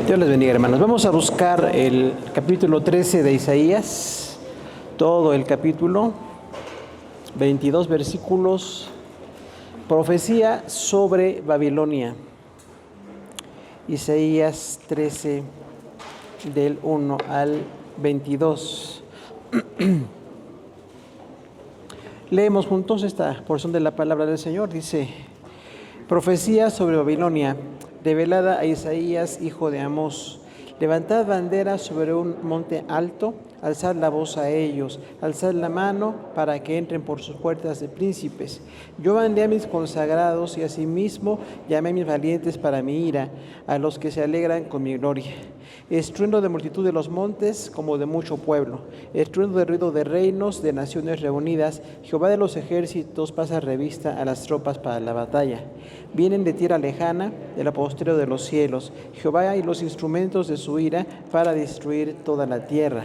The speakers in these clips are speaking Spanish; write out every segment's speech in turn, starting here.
Dios les bendiga, hermanos. Vamos a buscar el capítulo 13 de Isaías, todo el capítulo, 22 versículos, profecía sobre Babilonia. Isaías 13, del 1 al 22. Leemos juntos esta porción de la palabra del Señor. Dice: profecía sobre Babilonia, revelada a Isaías, hijo de Amós. Levantad bandera sobre un monte alto, alzad la voz a ellos, alzad la mano para que entren por sus puertas de príncipes. Yo mandé a mis consagrados y asimismo llamé a mis valientes para mi ira, a los que se alegran con mi gloria. Estruendo de multitud de los montes como de mucho pueblo, estruendo de ruido de reinos, de naciones reunidas. Jehová de los ejércitos pasa revista a las tropas para la batalla. Vienen de tierra lejana, del apostero de los cielos, Jehová y los instrumentos de su ira para destruir toda la tierra.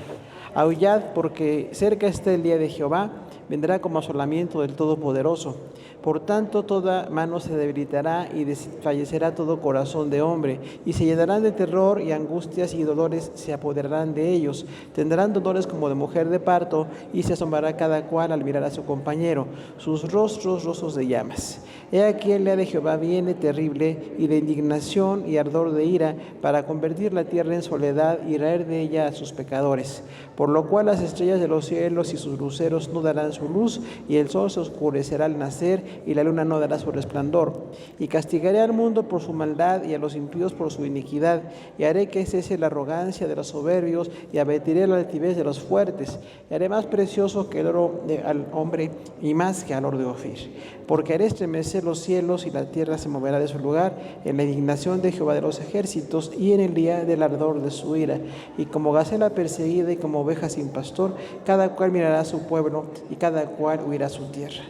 Aullad, porque cerca está el día de Jehová, vendrá como asolamiento del Todopoderoso. Por tanto, toda mano se debilitará y desfallecerá todo corazón de hombre, y se llenarán de terror y angustias, y dolores se apoderarán de ellos. Tendrán dolores como de mujer de parto, y se asombrará cada cual al mirar a su compañero, sus rostros de llamas. He aquí el día de Jehová viene terrible, y de indignación y ardor de ira, para convertir la tierra en soledad y raer de ella a sus pecadores. Por lo cual las estrellas de los cielos y sus luceros no darán su luz, y el sol se oscurecerá al nacer, y la luna no dará su resplandor. Y castigaré al mundo por su maldad, y a los impíos por su iniquidad, y haré que cese la arrogancia de los soberbios, y abatiré la altivez de los fuertes, y haré más precioso que el oro al hombre, y más que al oro de Ofir. Porque haré estremecer los cielos, y la tierra se moverá de su lugar, en la indignación de Jehová de los ejércitos, y en el día del ardor de su ira. Y como gacela perseguida, y como oveja sin pastor, cada cual mirará a su pueblo, y cada cual huirá a su tierra.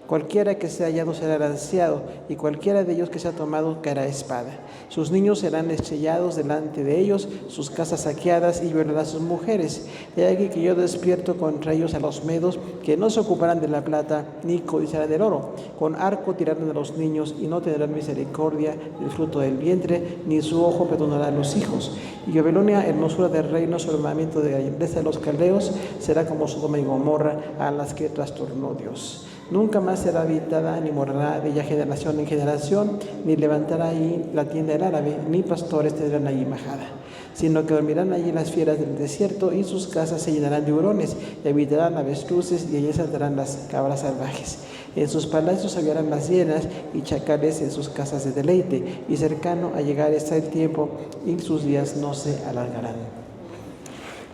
Cualquiera que sea hallado será lanceado, y cualquiera de ellos que sea tomado caerá a espada. Sus niños serán estrellados delante de ellos, sus casas saqueadas, y violará a sus mujeres. He aquí que yo despierto contra ellos a los medos, que no se ocuparán de la plata, ni codiciarán del oro. Con arco tirarán a los niños, y no tendrán misericordia del fruto del vientre, ni su ojo perdonará a los hijos. Y Babilonia, hermosura del reino, su armamento de grandeza de los caldeos, será como Sodoma y Gomorra, a las que trastornó Dios. Nunca más será habitada, ni morará de ella generación en generación, ni levantará allí la tienda del árabe, ni pastores tendrán allí majada, sino que dormirán allí las fieras del desierto, y sus casas se llenarán de hurones, y habitarán avestruces, y allí saltarán las cabras salvajes. En sus palacios hallarán las hienas, y chacales en sus casas de deleite, y cercano a llegar está el tiempo, y sus días no se alargarán.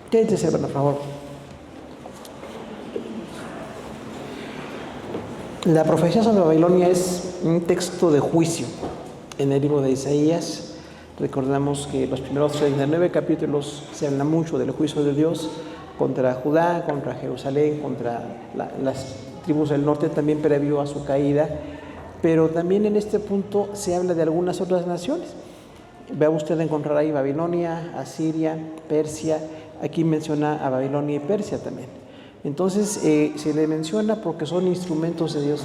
Siéntese, por favor. La profecía sobre Babilonia es un texto de juicio en el libro de Isaías. Recordamos que los primeros 39 capítulos se habla mucho del juicio de Dios contra Judá, contra Jerusalén, contra las tribus del norte, también previo a su caída. Pero también en este punto se habla de algunas otras naciones. Vea usted encontrar ahí Babilonia, Asiria, Persia. Aquí menciona a Babilonia y Persia también. Entonces se le menciona porque son instrumentos de Dios.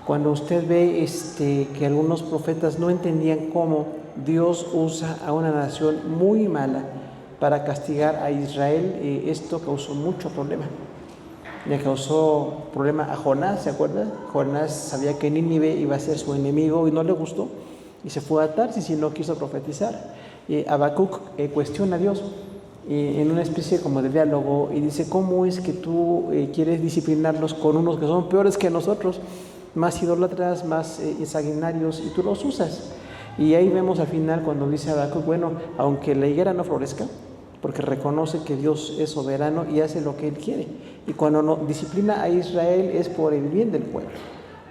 Cuando usted ve que algunos profetas no entendían cómo Dios usa a una nación muy mala para castigar a Israel, esto causó mucho problema. Le causó problema a Jonás, ¿se acuerda? Jonás sabía que Nínive iba a ser su enemigo y no le gustó, y se fue a Tarsis y no quiso profetizar. Habacuc cuestiona a Dios en una especie como de diálogo, y dice: ¿cómo es que tú quieres disciplinarlos con unos que son peores que nosotros, más idólatras, más sanguinarios, y tú los usas? Y ahí vemos al final cuando dice Habacuc: bueno, aunque la higuera no florezca, porque reconoce que Dios es soberano y hace lo que Él quiere, y cuando no disciplina a Israel es por el bien del pueblo.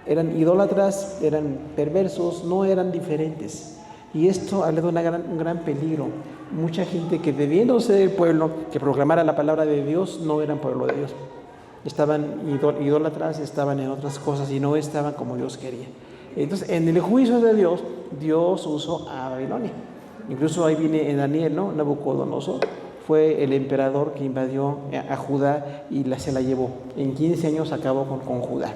Eran idólatras, eran perversos, no eran diferentes. Y esto habla de un gran peligro. Mucha gente que, debiendo ser el pueblo que proclamara la palabra de Dios, no eran pueblo de Dios. Estaban idólatras, estaban en otras cosas y no estaban como Dios quería. Entonces, en el juicio de Dios, Dios usó a Babilonia. Incluso ahí viene en Daniel, ¿no? Nabucodonosor fue el emperador que invadió a Judá y se la llevó. En 15 años acabó con Judá.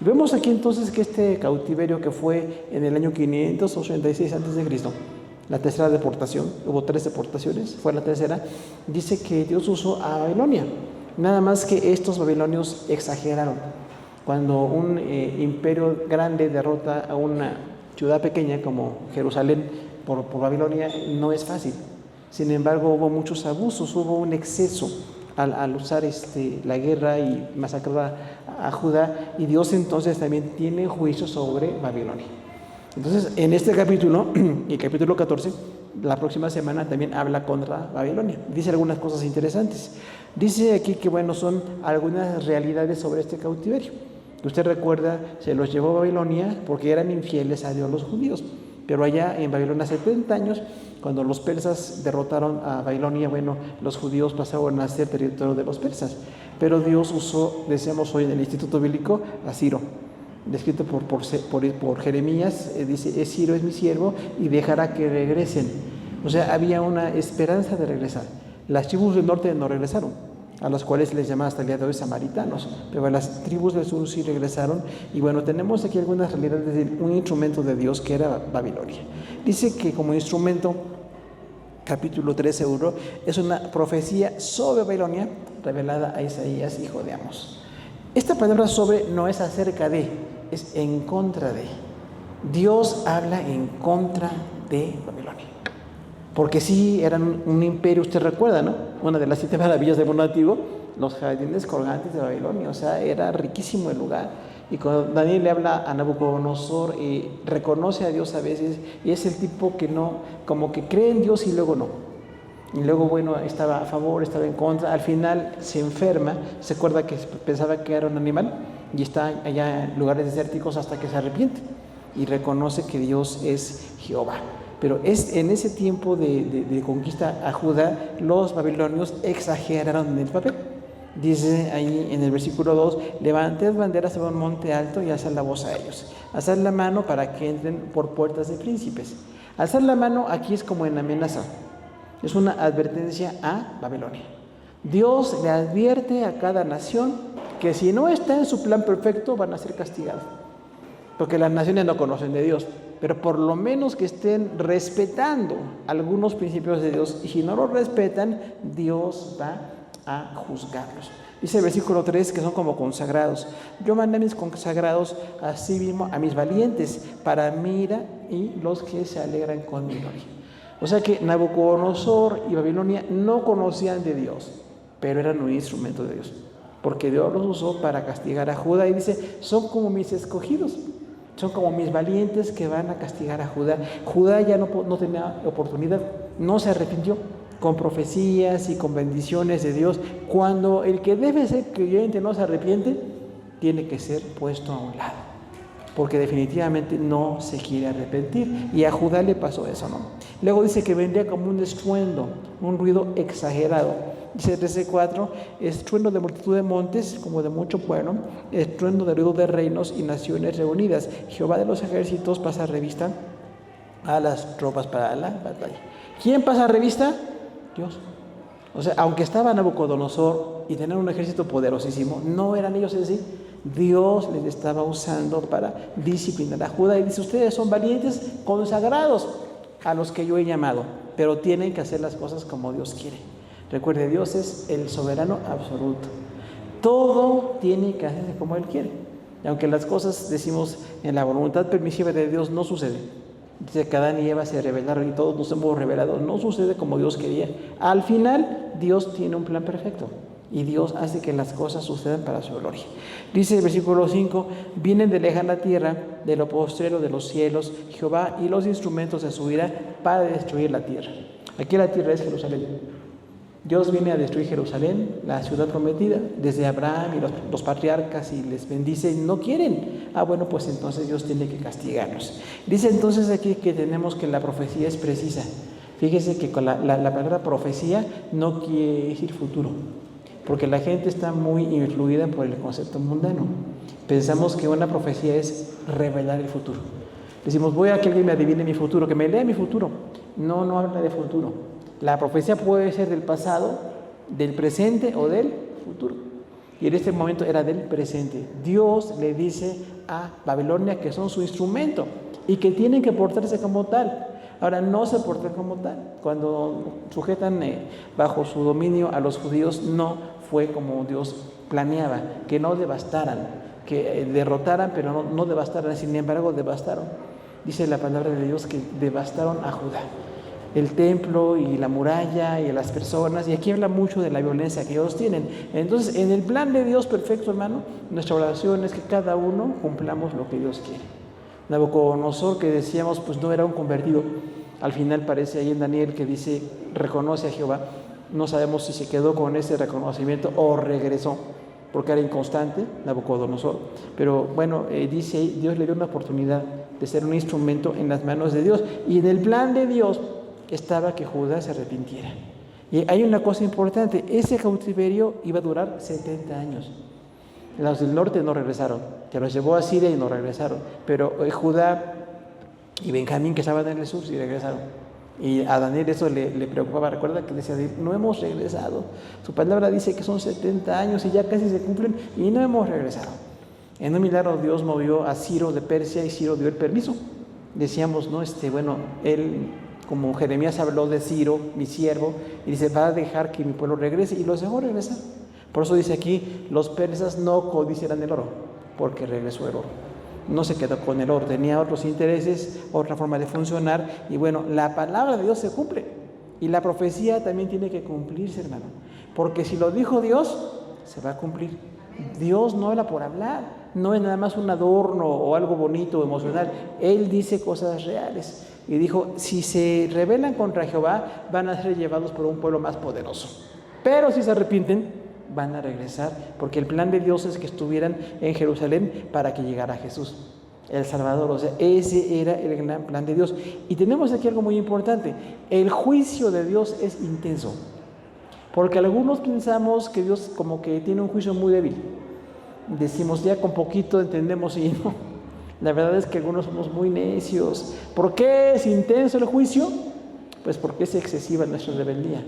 Y vemos aquí entonces que este cautiverio, que fue en el año 586 a.C., la tercera deportación, hubo 3 deportaciones, fue la tercera, dice que Dios usó a Babilonia. Nada más que estos babilonios exageraron. Cuando un imperio grande derrota a una ciudad pequeña como Jerusalén por Babilonia, no es fácil. Sin embargo, hubo muchos abusos, hubo un exceso al usar la guerra y masacrar a Judá, y Dios entonces también tiene juicio sobre Babilonia. Entonces, en este capítulo, y capítulo 14, la próxima semana también habla contra Babilonia. Dice algunas cosas interesantes. Dice aquí que, bueno, son algunas realidades sobre este cautiverio. Usted recuerda, se los llevó a Babilonia porque eran infieles a Dios los judíos. Pero allá en Babilonia, 70 años, cuando los persas derrotaron a Babilonia, bueno, los judíos pasaron a ser territorio de los persas. Pero Dios usó, decíamos hoy en el Instituto Bíblico, a Ciro, descrito por Jeremías, dice, Ciro es mi siervo y dejará que regresen. O sea, había una esperanza de regresar. Las tribus del norte no regresaron, a las cuales les llama hasta el día de hoy samaritanos, pero las tribus del sur sí regresaron. Y bueno, tenemos aquí algunas realidades de un instrumento de Dios que era Babilonia. Dice que como instrumento, capítulo 13, es una profecía sobre Babilonia revelada a Isaías, hijo de Amós. Esta palabra sobre no es acerca de, es en contra de. Dios habla en contra de Babilonia. Porque sí, eran un imperio, usted recuerda, ¿no? Una de las 7 maravillas del mundo antiguo, los jardines colgantes de Babilonia. O sea, era riquísimo el lugar. Y cuando Daniel le habla a Nabucodonosor, reconoce a Dios a veces, y es el tipo que no, como que cree en Dios y luego no. Y luego, bueno, estaba a favor, estaba en contra. Al final se enferma, se acuerda que pensaba que era un animal, y está allá en lugares desérticos hasta que se arrepiente y reconoce que Dios es Jehová. Pero es en ese tiempo de conquista a Judá, los babilonios exageraron en el papel. Dice ahí en el versículo 2, levanted banderas sobre un monte alto y alzad la voz a ellos. Alzad la mano para que entren por puertas de príncipes. Alzar la mano aquí es como en amenaza. Es una advertencia a Babilonia. Dios le advierte a cada nación que si no está en su plan perfecto van a ser castigados. Porque las naciones no conocen de Dios, pero por lo menos que estén respetando algunos principios de Dios, y si no los respetan, Dios va a juzgarlos. Dice el versículo 3 que son como consagrados. Yo mandé a mis consagrados, así mismo a mis valientes, para mi ira y los que se alegran con mi gloria. O sea que Nabucodonosor y Babilonia no conocían de Dios, pero eran un instrumento de Dios, porque Dios los usó para castigar a Judá, y dice, son como mis escogidos. Son como mis valientes que van a castigar a Judá. Judá ya no tenía oportunidad, no se arrepintió, con profecías y con bendiciones de Dios. Cuando el que debe ser creyente no se arrepiente, tiene que ser puesto a un lado, porque definitivamente no se quiere arrepentir. Y a Judá le pasó eso, ¿no? Luego dice que vendría como un estruendo, un ruido exagerado. Dice 13:4, estruendo de multitud de montes, como de mucho pueblo, estruendo de ruido de reinos y naciones reunidas. Jehová de los ejércitos pasa revista a las tropas para la batalla. ¿Quién pasa revista? Dios. O sea, aunque estaba Nabucodonosor y tenían un ejército poderosísimo, no eran ellos en sí. Dios les estaba usando para disciplinar a Judá. Y dice, ustedes son valientes, consagrados a los que yo he llamado, pero tienen que hacer las cosas como Dios quiere. Recuerde, Dios es el soberano absoluto. Todo tiene que hacerse como Él quiere. Y aunque las cosas, decimos, en la voluntad permisiva de Dios no sucede. Dice que Adán y Eva se rebelaron y todos nos hemos rebelado. No sucede como Dios quería. Al final, Dios tiene un plan perfecto. Y Dios hace que las cosas sucedan para su gloria. Dice el versículo 5, vienen de lejana tierra, de lo postrero de los cielos, Jehová y los instrumentos de su ira para destruir la tierra. Aquí la tierra es Jerusalén. Dios viene a destruir Jerusalén, la ciudad prometida, desde Abraham y los patriarcas, y les bendice y no quieren. Bueno, pues entonces Dios tiene que castigarnos. Dice entonces aquí que tenemos que la profecía es precisa. Fíjese que con la palabra profecía no quiere decir futuro, porque la gente está muy influida por el concepto mundano. Pensamos que una profecía es revelar el futuro. Decimos, voy a que alguien me adivine mi futuro, que me lea mi futuro. No habla de futuro. La profecía puede ser del pasado, del presente o del futuro. Y en este momento era del presente. Dios le dice a Babilonia que son su instrumento y que tienen que portarse como tal. Ahora, no se portan como tal. Cuando sujetan bajo su dominio a los judíos, no fue como Dios planeaba, que no devastaran, que derrotaran, pero no devastaran. Sin embargo, devastaron. Dice la palabra de Dios que devastaron a Judá, el templo y la muralla y las personas, y aquí habla mucho de la violencia que ellos tienen. Entonces, en el plan de Dios perfecto, hermano, nuestra oración es que cada uno cumplamos lo que Dios quiere. Nabucodonosor, que decíamos, pues no era un convertido, al final parece ahí en Daniel que dice, reconoce a Jehová. No sabemos si se quedó con ese reconocimiento o regresó, porque era inconstante Nabucodonosor, pero bueno, dice ahí, Dios le dio una oportunidad de ser un instrumento en las manos de Dios, y en el plan de Dios estaba que Judá se arrepintiera. Y hay una cosa importante, ese cautiverio iba a durar 70 años. Los del norte no regresaron, se los llevó a Siria y no regresaron, pero Judá y Benjamín, que estaban en el sur, sí regresaron. Y a Daniel eso le preocupaba. Recuerda que decía, no hemos regresado. Su palabra dice que son 70 años y ya casi se cumplen y no hemos regresado. En un milagro Dios movió a Ciro de Persia y Ciro dio el permiso. Decíamos, ¿no? Él, como Jeremías habló de Ciro, mi siervo, y dice, va a dejar que mi pueblo regrese, y los dejó regresar. Por eso dice aquí, los persas no codiciarán el oro, porque regresó el oro. No se quedó con el oro, tenía otros intereses, otra forma de funcionar, y bueno, la palabra de Dios se cumple, y la profecía también tiene que cumplirse, hermano, porque si lo dijo Dios, se va a cumplir. Dios no habla por hablar, no es nada más un adorno o algo bonito o emocional. Él dice cosas reales, y dijo, si se rebelan contra Jehová, van a ser llevados por un pueblo más poderoso, pero si se arrepienten, van a regresar, porque el plan de Dios es que estuvieran en Jerusalén para que llegara Jesús, el Salvador. O sea, ese era el gran plan de Dios. Y tenemos aquí algo muy importante, el juicio de Dios es intenso, porque algunos pensamos que Dios como que tiene un juicio muy débil. Decimos, ya con poquito entendemos, y no. La verdad es que algunos somos muy necios. ¿Por qué es intenso el juicio? Pues porque es excesiva nuestra rebeldía.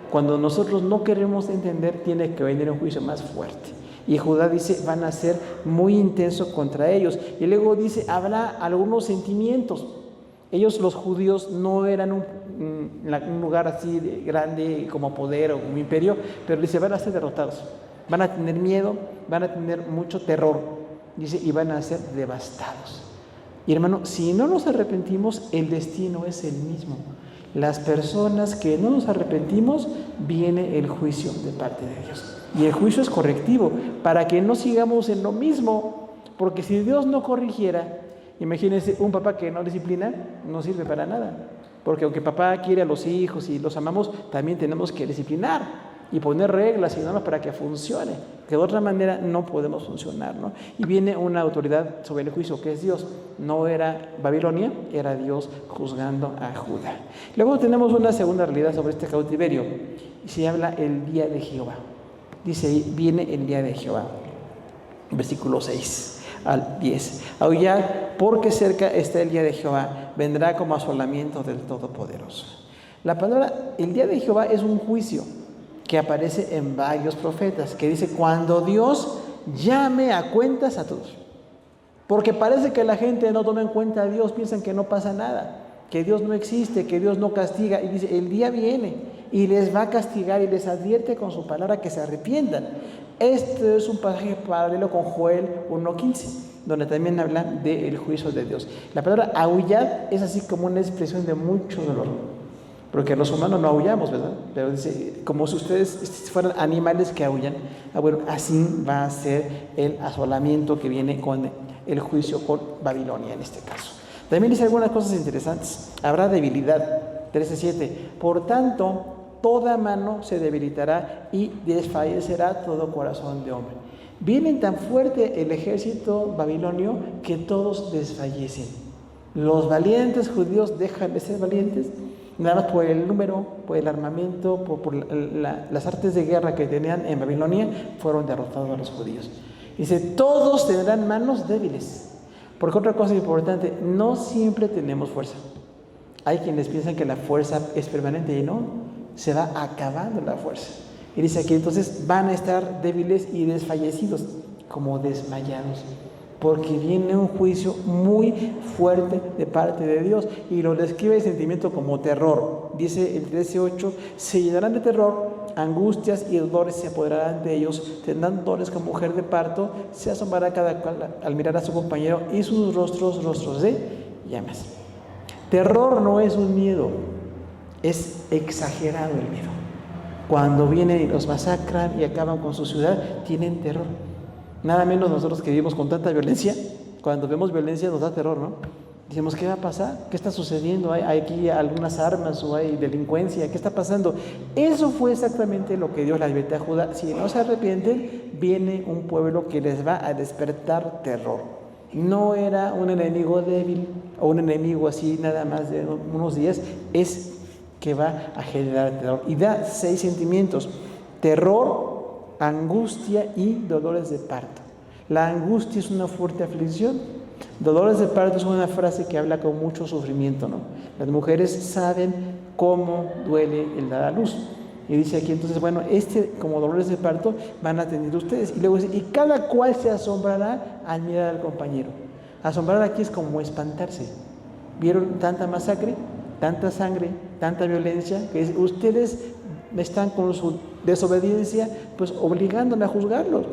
Cuando nosotros no queremos entender, tiene que venir un juicio más fuerte. Y Judá dice, van a ser muy intensos contra ellos. Y luego dice, habrá algunos sentimientos. Ellos, los judíos, no eran un lugar así de grande como poder o como imperio, pero dice, van a ser derrotados. Van a tener miedo, van a tener mucho terror. Dice, y van a ser devastados. Y hermano, si no nos arrepentimos, el destino es el mismo. Las personas que no nos arrepentimos, viene el juicio de parte de Dios. Y el juicio es correctivo, para que no sigamos en lo mismo. Porque si Dios no corrigiera, imagínense, un papá que no disciplina, no sirve para nada. Porque aunque papá quiere a los hijos y los amamos, también tenemos que disciplinar y poner reglas y normas para que funcione, que de otra manera no podemos funcionar, ¿no? Y viene una autoridad sobre el juicio, que es Dios. No era Babilonia, era Dios juzgando a Judá. Luego tenemos una segunda realidad sobre este cautiverio, y se habla el día de Jehová. Dice ahí, viene el día de Jehová, versículo 6 al 10. Aullad, porque cerca está el día de Jehová, vendrá como asolamiento del Todopoderoso. La palabra, el día de Jehová, es un juicio que aparece en varios profetas, que dice, cuando Dios llame a cuentas a todos. Porque parece que la gente no toma en cuenta a Dios, piensan que no pasa nada, que Dios no existe, que Dios no castiga, y dice, el día viene y les va a castigar y les advierte con su palabra que se arrepientan. Este es un pasaje paralelo con Joel 1:15, donde también habla del juicio de Dios. La palabra aullad es así como una expresión de mucho dolor, porque los humanos no aullamos, ¿verdad? Pero dice, como si ustedes fueran animales que aullan, bueno, así va a ser el asolamiento que viene con el juicio con Babilonia en este caso. También dice algunas cosas interesantes. Habrá debilidad, 13:7. Por tanto, toda mano se debilitará y desfallecerá todo corazón de hombre. Viene tan fuerte el ejército babilonio que todos desfallecen. Los valientes judíos dejan de ser valientes, nada más por el número, por el armamento, por las artes de guerra que tenían en Babilonia, fueron derrotados a los judíos. Dice, todos tendrán manos débiles. Porque otra cosa importante, no siempre tenemos fuerza. Hay quienes piensan que la fuerza es permanente y no, se va acabando la fuerza. Y dice aquí, entonces van a estar débiles y desfallecidos, como desmayados. porque viene un juicio muy fuerte de parte de Dios, y lo describe el sentimiento como terror. Dice el 13:8, se llenarán de terror, angustias y dolores se apoderarán de ellos, tendrán dolores como mujer de parto, se asombrará cada cual al mirar a su compañero, y sus rostros de llamas. Terror no es un miedo, es exagerado el miedo. Cuando vienen y los masacran y acaban con su ciudad, tienen terror. Nada menos nosotros que vivimos con tanta violencia, cuando vemos violencia nos da terror, ¿no? Decimos, ¿qué va a pasar? ¿Qué está sucediendo? ¿Hay aquí algunas armas o hay delincuencia? ¿Qué está pasando? Eso fue exactamente lo que Dios le advirtió a Judá. Si no se arrepienten, viene un pueblo que les va a despertar terror. No era un enemigo débil o un enemigo así nada más de unos días, es que va a generar terror. Y da 6 sentimientos: terror, angustia y dolores de parto. La angustia es una fuerte aflicción. Dolores de parto es una frase que habla con mucho sufrimiento, ¿no? Las mujeres saben cómo duele el dar a luz. Y dice aquí entonces, bueno, como dolores de parto van a tener ustedes. Y luego dice, y cada cual se asombrará al mirar al compañero. Asombrar aquí es como espantarse. ¿Vieron tanta masacre, tanta sangre, tanta violencia? Que ustedes están con su desobediencia, pues obligándome a juzgarlos,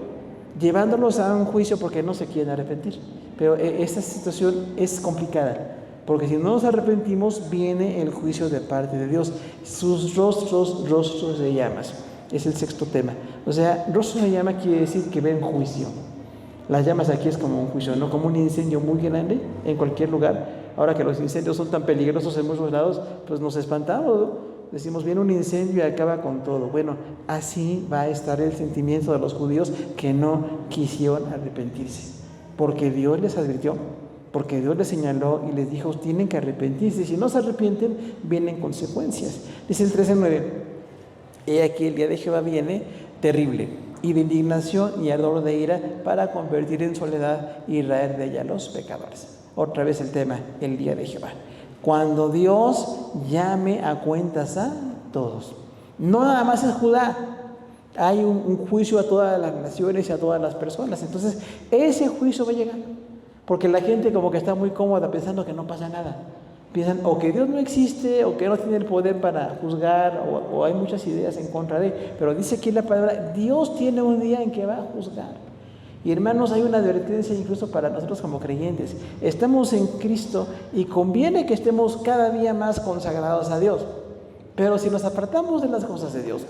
llevándolos a un juicio porque no se quieren arrepentir. Pero esta situación es complicada, porque si no nos arrepentimos, viene el juicio de parte de Dios. Sus rostros de llamas. Es el 6º tema. O sea, rostros de llama quiere decir que ven juicio. Las llamas aquí es como un juicio, no como un incendio muy grande en cualquier lugar. Ahora que los incendios son tan peligrosos en muchos lados, pues nos espantamos, ¿no? Decimos, viene un incendio y acaba con todo. Bueno, así va a estar el sentimiento de los judíos que no quisieron arrepentirse, porque Dios les advirtió, porque Dios les señaló y les dijo, tienen que arrepentirse. Si no se arrepienten, vienen consecuencias. Dice el 13:9, he aquí el día de Jehová viene terrible, y de indignación y ardor de ira, para convertir en soledad y raer de ella a los pecadores. Otra vez el tema, el día de Jehová. Cuando Dios llame a cuentas a todos. No nada más es Judá. Hay un juicio a todas las naciones y a todas las personas. Entonces, ese juicio va a llegar. Porque la gente como que está muy cómoda pensando que no pasa nada. Piensan o que Dios no existe, o que no tiene el poder para juzgar, o hay muchas ideas en contra de él. Pero dice aquí la palabra, Dios tiene un día en que va a juzgar. Y hermanos, hay una advertencia incluso para nosotros como creyentes. Estamos en Cristo y conviene que estemos cada día más consagrados a Dios. Pero si nos apartamos de las cosas de Dios,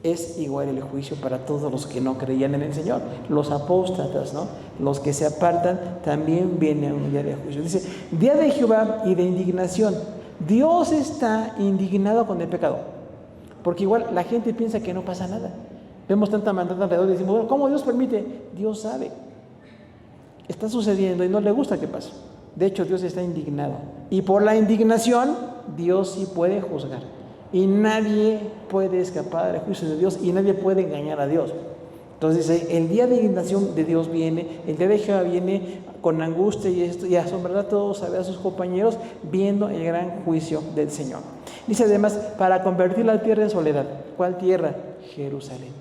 es igual el juicio para todos los que no creían en el Señor. Los apóstatas, ¿no? Los que se apartan, también viene un día de juicio. Dice, día de Jehová y de indignación. Dios está indignado con el pecado. Porque igual la gente piensa que no pasa nada. Vemos tanta maldad alrededor y decimos, bueno, ¿cómo Dios permite? Dios sabe. Está sucediendo y no le gusta que pase. De hecho, Dios está indignado. Y por la indignación, Dios sí puede juzgar. Y nadie puede escapar del juicio de Dios y nadie puede engañar a Dios. Entonces dice, el día de indignación de Dios viene, el día de Jehová viene con angustia y asombrará a todos, a sus compañeros, viendo el gran juicio del Señor. Dice además, para convertir la tierra en soledad. ¿Cuál tierra? Jerusalén.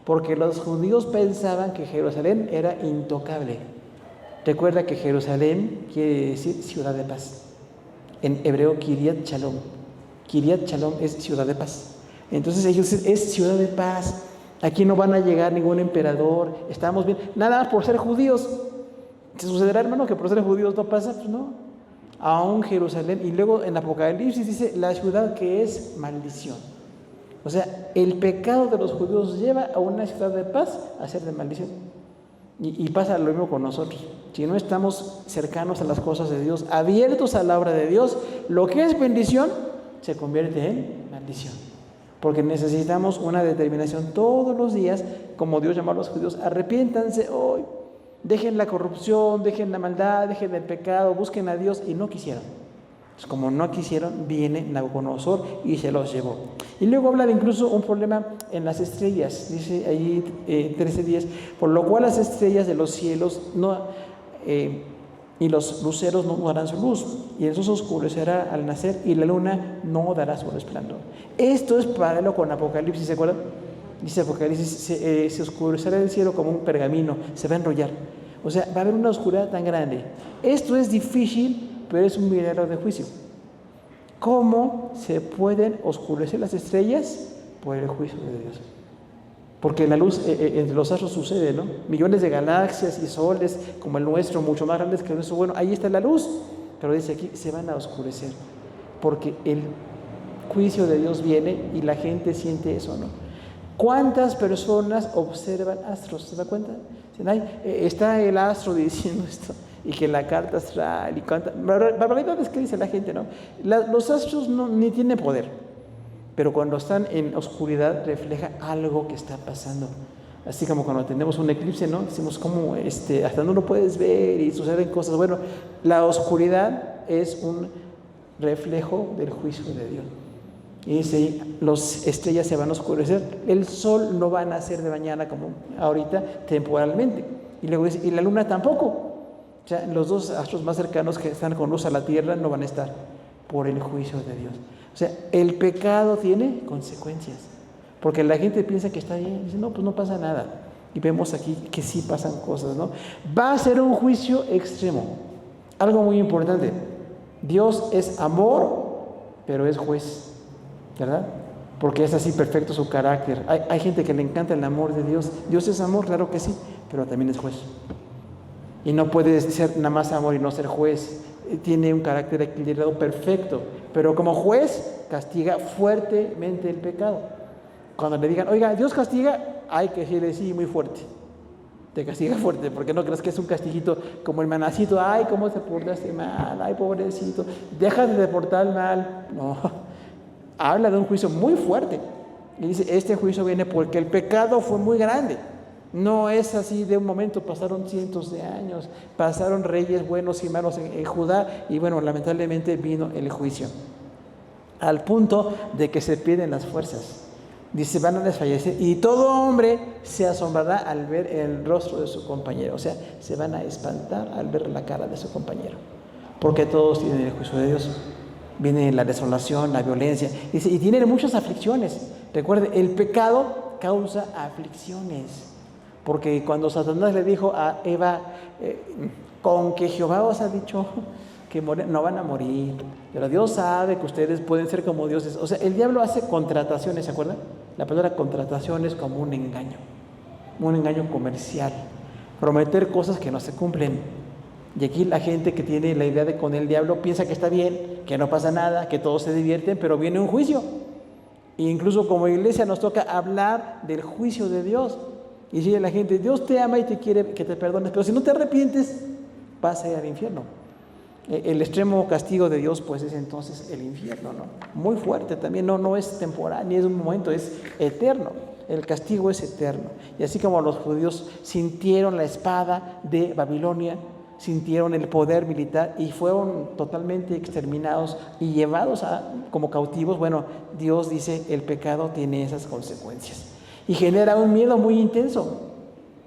Porque los judíos pensaban que Jerusalén era intocable. Recuerda que Jerusalén quiere decir ciudad de paz. En hebreo, Kiryat Shalom. Kiryat Shalom es ciudad de paz. Entonces ellos es ciudad de paz. Aquí no van a llegar ningún emperador. Estamos bien. Nada más por ser judíos. ¿Se sucederá, hermano, que por ser judíos no pasa? Pues no. Aún Jerusalén. Y luego en Apocalipsis dice la ciudad que es maldición. O sea, el pecado de los judíos lleva a una ciudad de paz a ser de maldición. Y pasa lo mismo con nosotros. Si no estamos cercanos a las cosas de Dios, abiertos a la obra de Dios, lo que es bendición se convierte en maldición. Porque necesitamos una determinación todos los días, como Dios llamó a los judíos, arrepiéntanse hoy, dejen la corrupción, dejen la maldad, dejen el pecado, busquen a Dios, y no quisieron. Pues como no quisieron, viene Nabucodonosor y se los llevó. Y luego habla de incluso un problema en las estrellas. Dice allí 13:10, por lo cual las estrellas de los cielos y los luceros no darán su luz, y el sol se oscurecerá al nacer, y la luna no dará su resplandor. Esto es paralelo con Apocalipsis, ¿se acuerdan? Dice Apocalipsis, se oscurecerá el cielo como un pergamino, se va a enrollar. O sea, va a haber una oscuridad tan grande. Esto es difícil, pero es un milagro de juicio. ¿Cómo se pueden oscurecer las estrellas? Por el juicio de Dios. Porque la luz entre los astros sucede, ¿no? Millones de galaxias y soles como el nuestro, mucho más grandes que el nuestro. Bueno, ahí está la luz. Pero dice aquí, se van a oscurecer. Porque el juicio de Dios viene y la gente siente eso, ¿no? ¿Cuántas personas observan astros? ¿Se da cuenta? Está el astro diciendo esto, y que la carta astral, y cuántas barbaridades que dice la gente, ¿no? Los astros ni tienen poder, pero cuando están en oscuridad refleja algo que está pasando. Así como cuando tenemos un eclipse, ¿no? Decimos como hasta no lo puedes ver y suceden cosas. Bueno, la oscuridad es un reflejo del juicio de Dios. Y dice, las estrellas se van a oscurecer, el sol no va a nacer de mañana como ahorita, temporalmente. Y luego dice, y la luna tampoco. O sea, los dos astros más cercanos que están con luz a la tierra no van a estar por el juicio de Dios. O sea, el pecado tiene consecuencias. Porque la gente piensa que está bien, dice, no, pues no pasa nada. Y vemos aquí que sí pasan cosas, ¿no? Va a ser un juicio extremo. Algo muy importante, Dios es amor, pero es juez, ¿verdad? Porque es así perfecto su carácter. Hay gente que le encanta el amor de Dios. Dios es amor, claro que sí, pero también es juez. Y no puede ser nada más amor y no ser juez. Tiene un carácter equilibrado perfecto, pero como juez castiga fuertemente el pecado. Cuando le digan, oiga, Dios castiga, hay que decirle sí, muy fuerte. Te castiga fuerte, porque no crees que es un castiguito como el manacito, ay, cómo te portaste mal, ay, pobrecito, déjate de portar mal. No, habla de un juicio muy fuerte. Y dice, este juicio viene porque el pecado fue muy grande. No es así de un momento, pasaron cientos de años, pasaron reyes buenos y malos en Judá, y bueno, lamentablemente vino el juicio. Al punto de que se pierden las fuerzas. Dice, van a desfallecer y todo hombre se asombrará al ver el rostro de su compañero. O sea, se van a espantar al ver la cara de su compañero. Porque todos tienen el juicio de Dios. Viene la desolación, la violencia. Dice, y tienen muchas aflicciones. Recuerde, el pecado causa aflicciones. Porque cuando Satanás le dijo a Eva, con que Jehová os ha dicho que no van a morir, pero Dios sabe que ustedes pueden ser como dioses. O sea, el diablo hace contrataciones, ¿se acuerdan? La palabra contratación es como un engaño comercial, prometer cosas que no se cumplen. Y aquí la gente que tiene la idea de con el diablo piensa que está bien, que no pasa nada, que todos se divierten, pero viene un juicio. E incluso como iglesia nos toca hablar del juicio de Dios. Y dice la gente, Dios te ama y te quiere que te perdones, pero si no te arrepientes, vas a ir al infierno. El extremo castigo de Dios, pues, es entonces el infierno, ¿no? Muy fuerte también, no es temporal, ni es un momento, es eterno. El castigo es eterno. Y así como los judíos sintieron la espada de Babilonia, sintieron el poder militar y fueron totalmente exterminados y llevados como cautivos, bueno, Dios dice, el pecado tiene esas consecuencias. Y genera un miedo muy intenso,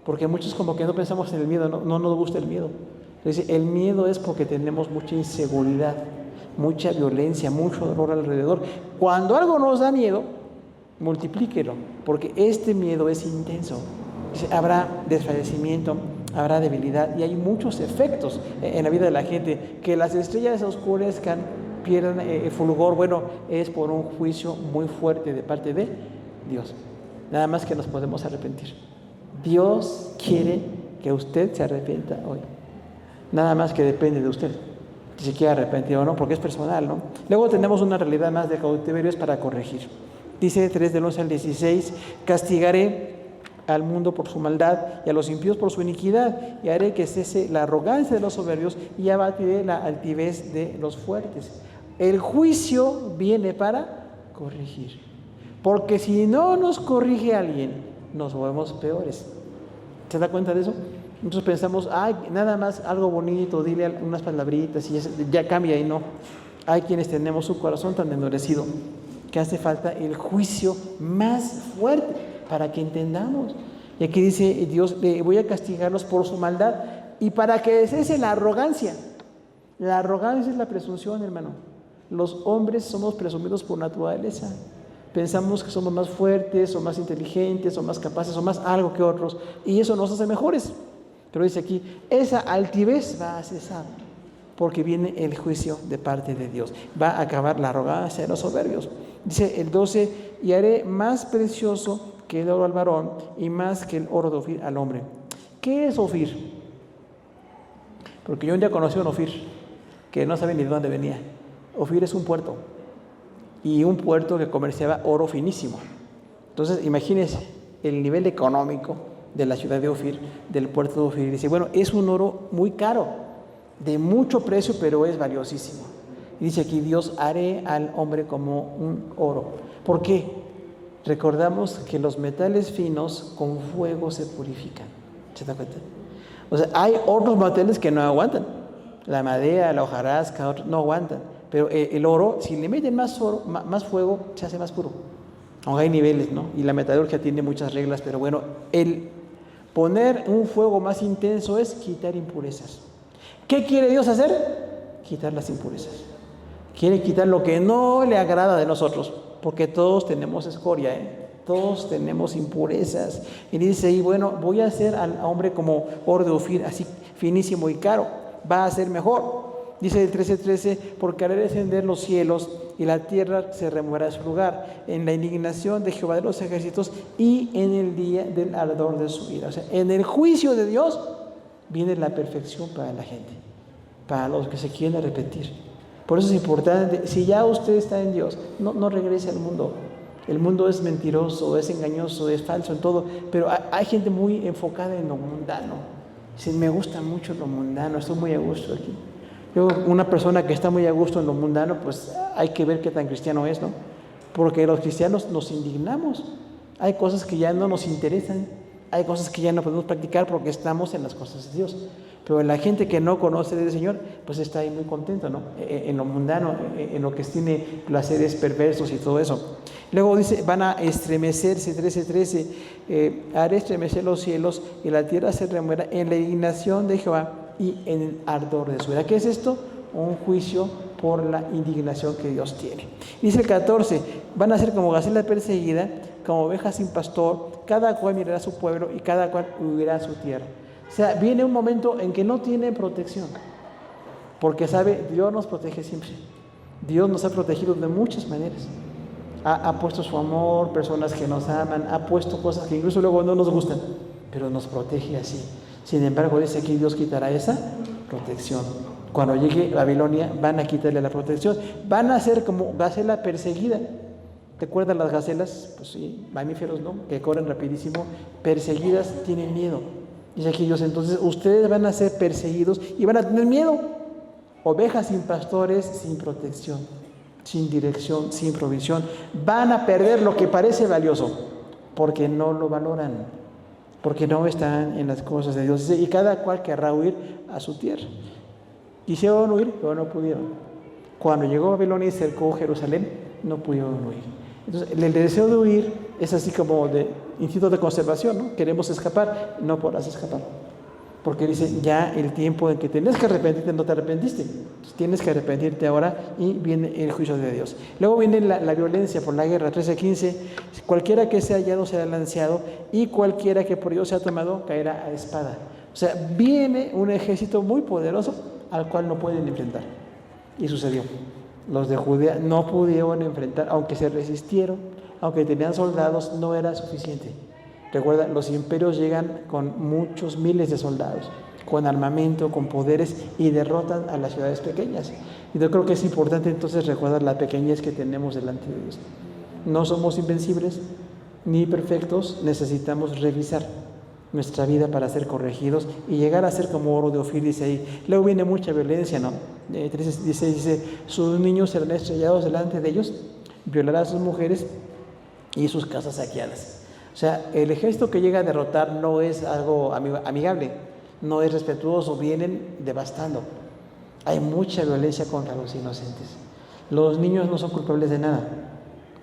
porque muchos como que no pensamos en el miedo, no nos gusta el miedo. Entonces, el miedo es porque tenemos mucha inseguridad, mucha violencia, mucho dolor alrededor. Cuando algo nos da miedo, multiplíquelo, porque este miedo es intenso. Dice, habrá desfallecimiento, habrá debilidad y hay muchos efectos en la vida de la gente. Que las estrellas oscurezcan, pierdan fulgor, bueno, es por un juicio muy fuerte de parte de Dios. Nada más que nos podemos arrepentir. Dios quiere que usted se arrepienta hoy. Nada más que depende de usted, si se quiere arrepentir o no, porque es personal, ¿no? Luego tenemos una realidad más de cautiverio, es para corregir. Dice 3 del 11 al 16, castigaré al mundo por su maldad y a los impíos por su iniquidad, y haré que cese la arrogancia de los soberbios y abatiré la altivez de los fuertes. El juicio viene para corregir, porque si no nos corrige alguien, nos volvemos peores. ¿Se da cuenta de eso? Nosotros pensamos, ay, nada más algo bonito, dile unas palabritas y ya cambia, y no. Hay quienes tenemos su corazón tan endurecido que hace falta el juicio más fuerte para que entendamos. Y aquí dice Dios, voy a castigarlos por su maldad y para que cese la arrogancia. La arrogancia es la presunción, hermano. Los hombres somos presumidos por naturaleza. Pensamos que somos más fuertes o más inteligentes o más capaces o más algo que otros, y eso nos hace mejores. Pero dice aquí, esa altivez va a cesar, porque viene el juicio de parte de Dios. Va a acabar la arrogancia de los soberbios. Dice el 12, y haré más precioso que el oro al varón y más que el oro de Ofir al hombre. ¿Qué es Ofir? Porque yo un día conocí a un Ofir que no sabe ni de dónde venía. Ofir es un puerto, y un puerto que comerciaba oro finísimo. Entonces, imagínense el nivel económico de la ciudad de Ofir, del puerto de Ofir. Dice, bueno, es un oro muy caro, de mucho precio, pero es valiosísimo. Y dice aquí, Dios, haré al hombre como un oro. ¿Por qué? Recordamos que los metales finos con fuego se purifican. ¿Se da cuenta? O sea, hay otros metales que no aguantan. La madera, la hojarasca, no aguantan. Pero el oro, si le meten más fuego, se hace más puro. Aunque hay niveles, ¿no? Y la metalurgia tiene muchas reglas, pero bueno, el poner un fuego más intenso es quitar impurezas. ¿Qué quiere Dios hacer? Quitar las impurezas. Quiere quitar lo que no le agrada de nosotros, porque todos tenemos escoria, todos tenemos impurezas. Y dice ahí, bueno, voy a hacer al hombre como oro de Ofir, así finísimo y caro, va a ser mejor. Dice el 13:13, porque haré descender los cielos y la tierra se removerá de su lugar en la indignación de Jehová de los ejércitos y en el día del ardor de su ira. O sea, en el juicio de Dios viene la perfección para la gente, para los que se quieren arrepentir. Por eso es importante, si ya usted está en Dios, no regrese al mundo. El mundo es mentiroso, es engañoso, es falso en todo, pero hay gente muy enfocada en lo mundano. Dicen, me gusta mucho lo mundano, estoy muy a gusto aquí. Una persona que está muy a gusto en lo mundano, pues hay que ver qué tan cristiano es, ¿no? Porque los cristianos nos indignamos. Hay cosas que ya no nos interesan, hay cosas que ya no podemos practicar porque estamos en las cosas de Dios. Pero la gente que no conoce del Señor, pues está ahí muy contento, ¿no? En lo mundano, en lo que tiene placeres perversos y todo eso. Luego dice, van a estremecerse, 13:13, haré estremecer los cielos y la tierra se remuera en la indignación de Jehová y en el ardor de su ira. ¿Qué es esto? Un juicio por la indignación que Dios tiene. Dice el 14, van a ser como gacela perseguida, como oveja sin pastor, cada cual mirará a su pueblo y cada cual huirá a su tierra. O sea, viene un momento en que no tiene protección, porque sabe, Dios nos protege siempre. Dios nos ha protegido de muchas maneras. Ha puesto su amor, personas que nos aman, ha puesto cosas que incluso luego no nos gustan, pero nos protege así. Sin embargo, dice aquí, Dios quitará esa protección. Cuando llegue Babilonia, van a quitarle la protección. Van a ser como gacela perseguida. ¿Te acuerdas las gacelas? Pues sí, mamíferos, ¿no? Que corren rapidísimo. Perseguidas, tienen miedo. Dice aquí Dios, entonces ustedes van a ser perseguidos y van a tener miedo. Ovejas sin pastores, sin protección, sin dirección, sin provisión. Van a perder lo que parece valioso, porque no lo valoran, porque no están en las cosas de Dios. Y cada cual querrá huir a su tierra. Quisieron huir, pero no pudieron. Cuando llegó Babilonia y cercó Jerusalén, no pudieron huir. Entonces, el deseo de huir es así como de instinto de conservación, ¿no? Queremos escapar, no podrás escapar. Porque dice, ya el tiempo en que tenés que arrepentirte, no te arrepentiste. Entonces, tienes que arrepentirte ahora y viene el juicio de Dios. Luego viene la violencia por la guerra, 13:15. Cualquiera que sea hallado será lanceado y cualquiera que por Dios sea tomado caerá a espada. O sea, viene un ejército muy poderoso al cual no pueden enfrentar. Y sucedió. Los de Judea no pudieron enfrentar, aunque se resistieron, aunque tenían soldados, no era suficiente. Recuerda, los imperios llegan con muchos miles de soldados, con armamento, con poderes y derrotan a las ciudades pequeñas. Y yo creo que es importante entonces recordar la pequeñez que tenemos delante de Dios. No somos invencibles ni perfectos, necesitamos revisar nuestra vida para ser corregidos y llegar a ser como oro de Ofir, dice ahí. Luego viene mucha violencia, ¿no? 13:16 dice, sus niños serán estrellados delante de ellos, violará a sus mujeres y sus casas saqueadas. O sea, el ejército que llega a derrotar no es algo amigable, no es respetuoso, vienen devastando. Hay mucha violencia contra los inocentes. Los niños no son culpables de nada.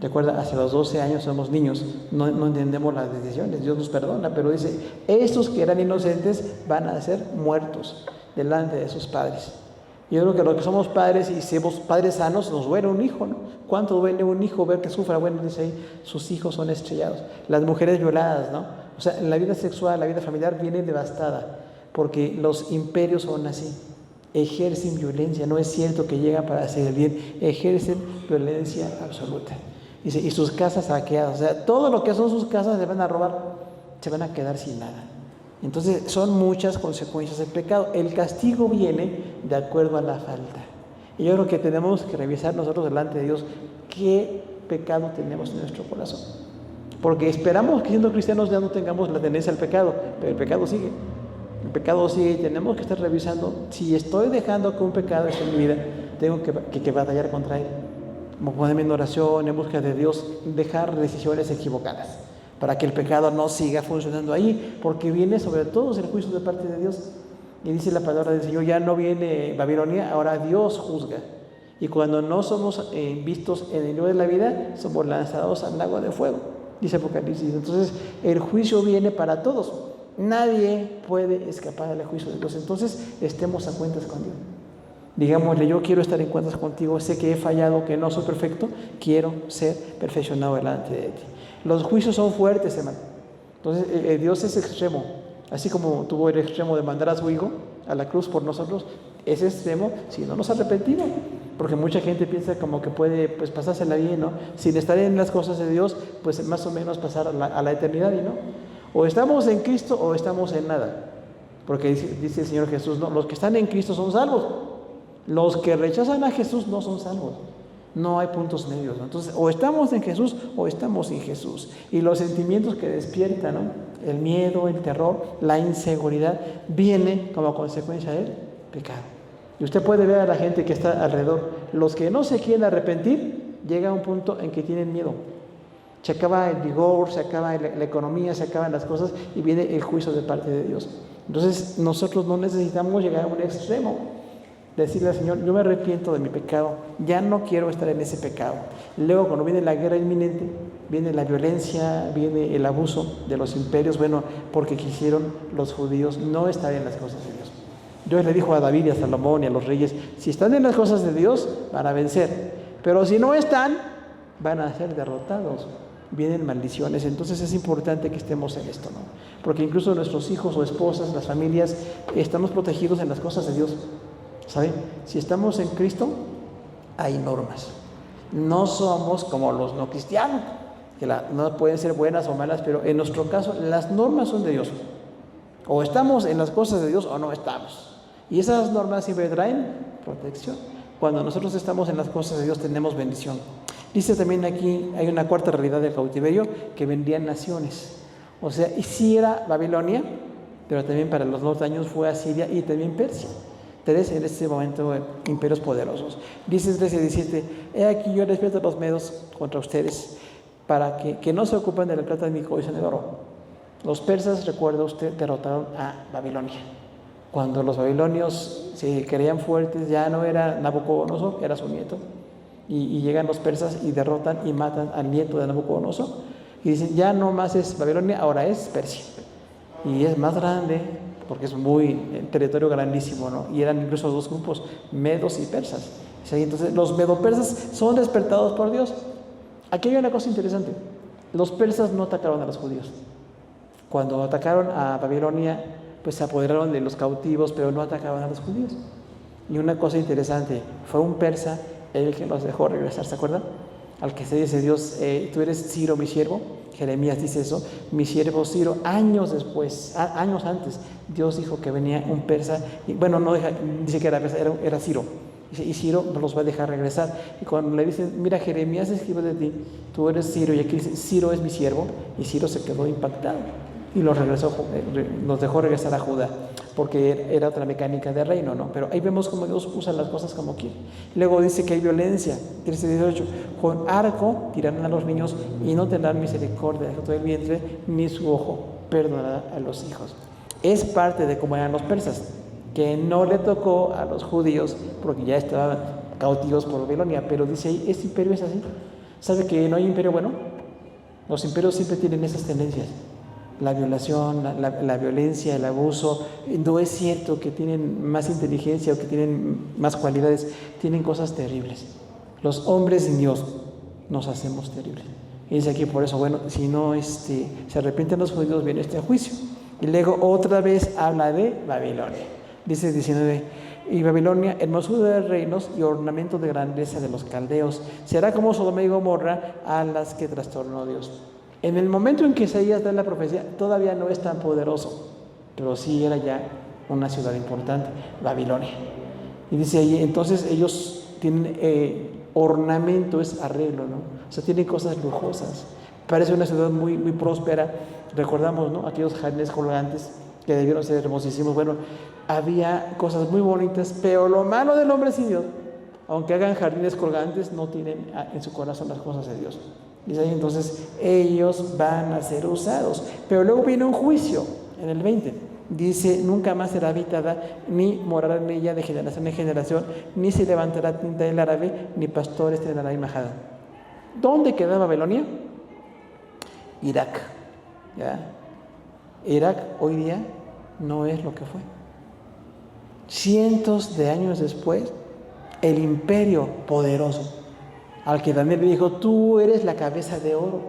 Recuerda, hacia los 12 años somos niños, no entendemos las decisiones, Dios nos perdona, pero dice, estos que eran inocentes van a ser muertos delante de sus padres. Yo creo que los que somos padres y somos padres sanos, nos duele un hijo, ¿no? ¿Cuánto duele un hijo ver que sufra? Bueno, dice ahí, sus hijos son estrellados. Las mujeres violadas, ¿no? O sea, la vida sexual, la vida familiar viene devastada. porque los imperios son así, ejercen violencia, no es cierto que llegan para hacer el bien, ejercen violencia absoluta. Dice, y sus casas saqueadas, o sea, todo lo que son sus casas se van a robar, se van a quedar sin nada. Entonces son muchas consecuencias del pecado. El castigo viene de acuerdo a la falta. Y yo creo que tenemos que revisar nosotros delante de Dios qué pecado tenemos en nuestro corazón. Porque esperamos que siendo cristianos ya no tengamos la tendencia al pecado, pero el pecado sigue. El pecado sigue y tenemos que estar revisando si estoy dejando que un pecado esté en mi vida, tengo que batallar contra él. Como ponerme en oración, en busca de Dios, dejar decisiones equivocadas para que el pecado no siga funcionando ahí, porque viene sobre todo el juicio de parte de Dios. Y dice la palabra del Señor, ya no viene Babilonia, ahora Dios juzga. Y cuando no somos vistos en el libro de la vida, somos lanzados al lago de fuego, dice Apocalipsis. Entonces el juicio viene para todos. Nadie puede escapar del juicio de Dios. Entonces estemos a cuentas con Dios. Digámosle, yo quiero estar en cuentas contigo, sé que he fallado, que no soy perfecto, quiero ser perfeccionado delante de ti. Los juicios son fuertes, hermano. Entonces Dios es extremo. Así como tuvo el extremo de mandar a su Hijo a la cruz por nosotros, es extremo si no nos arrepentimos. Porque mucha gente piensa como que puede pasársela bien, ¿no? Sin estar en las cosas de Dios, pues más o menos pasar a la eternidad, y no. O estamos en Cristo o estamos en nada. Porque dice el Señor Jesús, no, los que están en Cristo son salvos. Los que rechazan a Jesús no son salvos. No hay puntos medios, ¿no? Entonces, o estamos en Jesús o estamos sin Jesús. Y los sentimientos que despiertan, ¿no? El miedo, el terror, la inseguridad, viene como consecuencia del pecado. Y usted puede ver a la gente que está alrededor. Los que no se quieren arrepentir, llega a un punto en que tienen miedo. Se acaba el vigor, se acaba la economía, se acaban las cosas y viene el juicio de parte de Dios. Entonces, nosotros no necesitamos llegar a un extremo. Decirle al Señor, yo me arrepiento de mi pecado, ya no quiero estar en ese pecado. Luego, cuando viene la guerra inminente, viene la violencia, viene el abuso de los imperios, bueno, porque quisieron los judíos no estar en las cosas de Dios. Dios le dijo a David y a Salomón y a los reyes, si están en las cosas de Dios, van a vencer, pero si no están, van a ser derrotados. Vienen maldiciones, entonces es importante que estemos en esto, ¿no? Porque incluso nuestros hijos o esposas, las familias, estamos protegidos en las cosas de Dios. ¿Saben? Si estamos en Cristo, hay normas. No somos como los no cristianos, que no pueden ser buenas o malas, pero en nuestro caso las normas son de Dios. O estamos en las cosas de Dios o no estamos. Y esas normas siempre traen protección. Cuando nosotros estamos en las cosas de Dios tenemos bendición. Dice también aquí, hay una cuarta realidad del cautiverio, que vendrían naciones. O sea, y sí era Babilonia, pero también para los 2 años fue Asiria y también Persia. 3 en este momento imperios poderosos. Dice 13:17, he aquí yo despierto a los medos contra ustedes, para que no se ocupen de la plata ni codician el oro. Los persas, recuerda usted, derrotaron a Babilonia. Cuando los babilonios se creían fuertes, ya no era Nabucodonosor, era su nieto. Y llegan los persas y derrotan y matan al nieto de Nabucodonosor. Y dicen, ya no más es Babilonia, ahora es Persia. Y es más grande, porque es un territorio grandísimo, ¿no? Y eran incluso 2 grupos, medos y persas. ¿Sí? Entonces los medo-persas son despertados por Dios. Aquí hay una cosa interesante. Los persas no atacaron a los judíos. Cuando atacaron a Babilonia, pues se apoderaron de los cautivos, pero no atacaron a los judíos. Y una cosa interesante, fue un persa el que los dejó regresar, ¿se acuerdan? Al que se dice Dios, tú eres Ciro, mi siervo. Jeremías dice eso, mi siervo Ciro. Años después, años antes, Dios dijo que venía un persa, y bueno, no dice que era persa, era Ciro. Y Ciro los va a dejar regresar. Y cuando le dicen, mira, Jeremías escribe de ti, tú eres Ciro, y aquí dice, Ciro es mi siervo, y Ciro se quedó impactado y los dejó regresar a Judá, porque era otra mecánica de reino, ¿no? Pero ahí vemos cómo Dios usa las cosas como quiere. Luego dice que hay violencia, 13:18, con arco tirarán a los niños y no tendrán misericordia de todo el vientre, ni su ojo perdonará a los hijos. Es parte de cómo eran los persas, que no le tocó a los judíos porque ya estaban cautivos por Babilonia, pero dice ahí, este imperio es así. ¿Sabe que no hay imperio bueno? Los imperios siempre tienen esas tendencias. La violación, la violencia, el abuso. No es cierto que tienen más inteligencia o que tienen más cualidades, tienen cosas terribles. Los hombres sin Dios nos hacemos terribles. Y dice aquí por eso, bueno, si no se arrepienten los judíos, viene este juicio. Y luego otra vez habla de Babilonia. Dice 19, y Babilonia, hermosura de reinos y ornamento de grandeza de los caldeos, será como Sodoma y Gomorra a las que trastornó Dios. En el momento en que Isaías da la profecía, todavía no es tan poderoso, pero sí era ya una ciudad importante, Babilonia. Y dice allí, entonces ellos tienen ornamento, es arreglo, ¿no? O sea, tienen cosas lujosas. Parece una ciudad muy, muy próspera. Recordamos, ¿no?, aquellos jardines colgantes que debieron ser hermosísimos. Bueno, había cosas muy bonitas, pero lo malo del hombre sin Dios, aunque hagan jardines colgantes, no tienen en su corazón las cosas de Dios. Dice ahí, entonces ellos van a ser usados. Pero luego viene un juicio en el 20. Dice, nunca más será habitada, ni morará en ella de generación en generación, ni se levantará tinta del árabe, ni pastores tendrán ahí majada. ¿Dónde queda Babilonia? Irak. ¿Ya? Irak hoy día no es lo que fue. Cientos de años después, el imperio poderoso, al que Daniel le dijo, tú eres la cabeza de oro,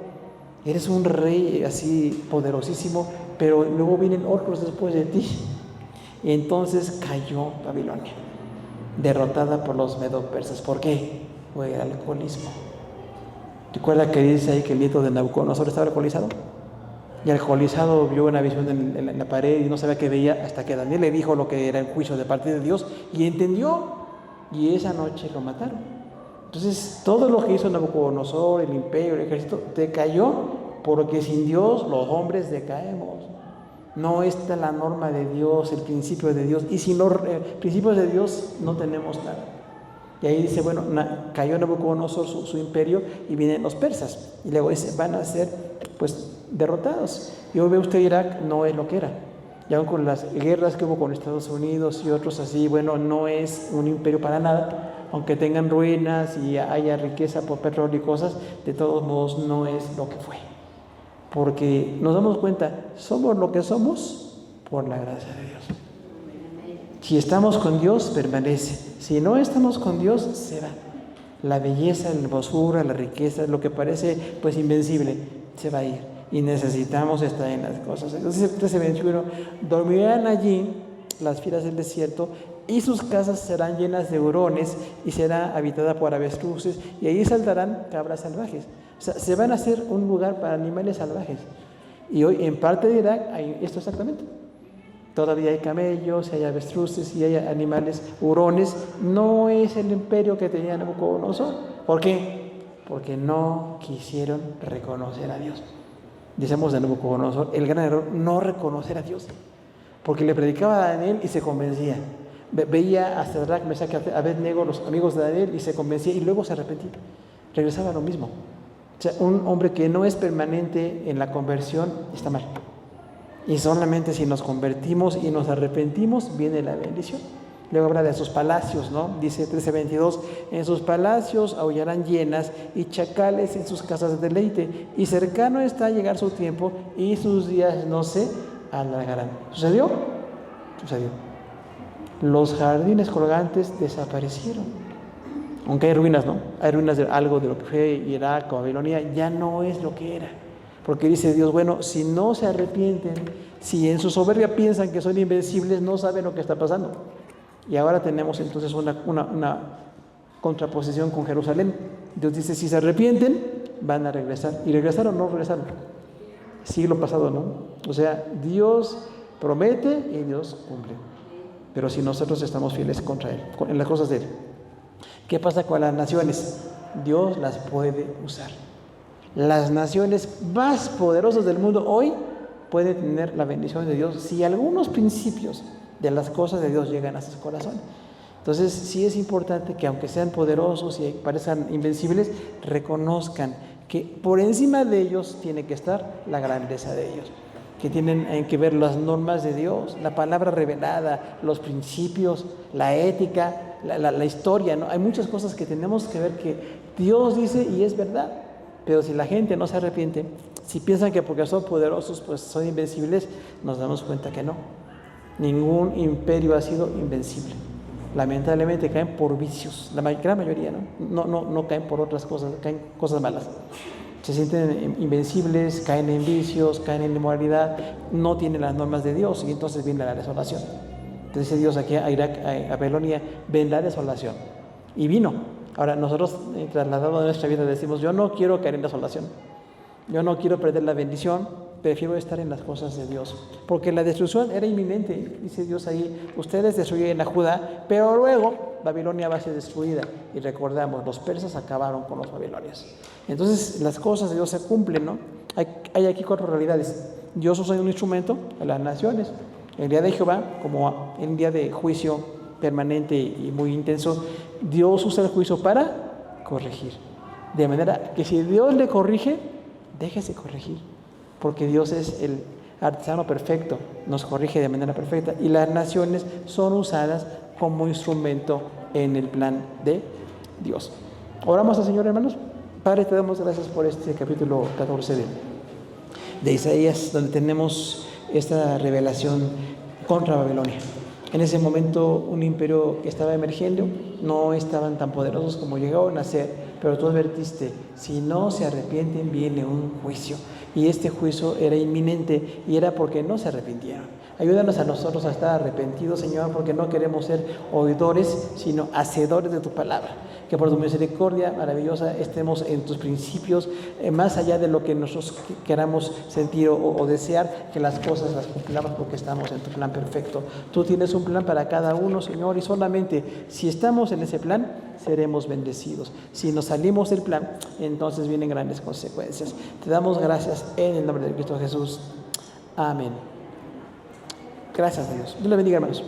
eres un rey así poderosísimo, pero luego vienen otros después de ti. Y entonces cayó Babilonia, derrotada por los medo-persas. ¿Por qué? Fue el alcoholismo. ¿Recuerda que dice ahí que el nieto de Nabucodonosor estaba alcoholizado? Y el alcoholizado vio una visión en la pared y no sabía qué veía, hasta que Daniel le dijo lo que era el juicio de parte de Dios y entendió, y esa noche lo mataron. Entonces todo lo que hizo Nabucodonosor, el imperio, el ejército, decayó, porque sin Dios los hombres decaemos. No está la norma de Dios, el principio de Dios, y sin los principios de Dios no tenemos nada. Y ahí dice, bueno, cayó Nabucodonosor su imperio y vienen los persas, y luego van a ser pues derrotados. Y hoy ve usted, Irak no es lo que era. Y aún con las guerras que hubo con Estados Unidos y otros así, bueno, no es un imperio para nada. Aunque tengan ruinas y haya riqueza por petróleo y cosas, de todos modos no es lo que fue. Porque nos damos cuenta, somos lo que somos por la gracia de Dios. Si estamos con Dios, permanece. Si no estamos con Dios, se va. La belleza, la hermosura, la riqueza, lo que parece pues invencible, se va a ir. Y necesitamos estar en las cosas. Entonces, 13:21, dormirán allí las fieras del desierto, y sus casas serán llenas de hurones, y será habitada por avestruces, y ahí saltarán cabras salvajes. O sea, se van a hacer un lugar para animales salvajes. Y hoy en parte de Irak hay esto exactamente. Todavía hay camellos, hay avestruces y hay animales hurones. No es el imperio que tenía Nabucodonosor. ¿Por qué? Porque no quisieron reconocer a Dios. Decimos de Nabucodonosor, el gran error, no reconocer a Dios. Porque le predicaba a Daniel y se convencía. Veía a Sadrach, Mesach y Abednego, los amigos de Daniel, y se convencía y luego se arrepentía. Regresaba a lo mismo. O sea, un hombre que no es permanente en la conversión está mal. Y solamente si nos convertimos y nos arrepentimos, viene la bendición. Luego habla de sus palacios, ¿no? Dice 13:22, en sus palacios aullarán hienas y chacales en sus casas de deleite, y cercano está a llegar su tiempo y sus días no se alargarán. ¿Sucedió? Sucedió. Los jardines colgantes desaparecieron. Aunque hay ruinas, ¿no? Hay ruinas de algo de lo que fue Irak o Babilonia, ya no es lo que era. Porque dice Dios, bueno, si no se arrepienten, si en su soberbia piensan que son invencibles, no saben lo que está pasando. Y ahora tenemos entonces una contraposición con Jerusalén. Dios dice, si se arrepienten, van a regresar. ¿Y regresaron o no regresaron? Siglo pasado, ¿no? O sea, Dios promete y Dios cumple. Pero si nosotros estamos fieles contra Él, en las cosas de Él. ¿Qué pasa con las naciones? Dios las puede usar. Las naciones más poderosas del mundo hoy pueden tener la bendición de Dios si algunos principios de las cosas de Dios llegan a sus corazones. Entonces sí es importante que aunque sean poderosos y parezcan invencibles, reconozcan que por encima de ellos tiene que estar la grandeza de ellos, que tienen que ver las normas de Dios, la palabra revelada, los principios, la ética, la historia, ¿no? Hay muchas cosas que tenemos que ver que Dios dice y es verdad, pero si la gente no se arrepiente, si piensan que porque son poderosos pues son invencibles, nos damos cuenta que no. Ningún imperio ha sido invencible. Lamentablemente caen por vicios, la gran mayoría, ¿no? No caen por otras cosas, caen cosas malas. se sienten invencibles, caen en vicios, caen en inmoralidad, no tienen las normas de Dios y entonces viene la desolación. Entonces dice Dios aquí a Irak, a Babilonia, vendrá desolación. Y vino. Ahora nosotros trasladado a nuestra vida decimos, yo no quiero caer en desolación, yo no quiero perder la bendición, prefiero estar en las cosas de Dios, porque la destrucción era inminente. Dice Dios ahí, ustedes destruyen a Judá, pero luego Babilonia va a ser destruida. Y recordamos, los persas acabaron con los babilonios. Entonces las cosas de Dios se cumplen, ¿no? Hay aquí 4 realidades. Dios usa un instrumento a las naciones. El día de Jehová, como en día de juicio permanente y muy intenso, Dios usa el juicio para corregir. De manera que si Dios le corrige, déjese corregir, porque Dios es el artesano perfecto, nos corrige de manera perfecta, y las naciones son usadas como instrumento en el plan de Dios. Oramos al Señor, hermanos. Padre, te damos gracias por este capítulo 14 de Isaías, donde tenemos esta revelación contra Babilonia. En ese momento un imperio que estaba emergiendo, no estaban tan poderosos como llegaron a ser, pero tú advertiste, si no se arrepienten viene un juicio. Y este juicio era inminente y era porque no se arrepintieron. Ayúdanos a nosotros a estar arrepentidos, Señor, porque no queremos ser oidores, sino hacedores de tu palabra. Que por tu misericordia maravillosa estemos en tus principios, más allá de lo que nosotros queramos sentir o desear, que las cosas las cumplamos porque estamos en tu plan perfecto. Tú tienes un plan para cada uno, Señor, y solamente si estamos en ese plan, seremos bendecidos. Si nos salimos del plan, entonces vienen grandes consecuencias. Te damos gracias en el nombre de Cristo Jesús. Amén. Gracias a Dios. Dios le bendiga, hermanos.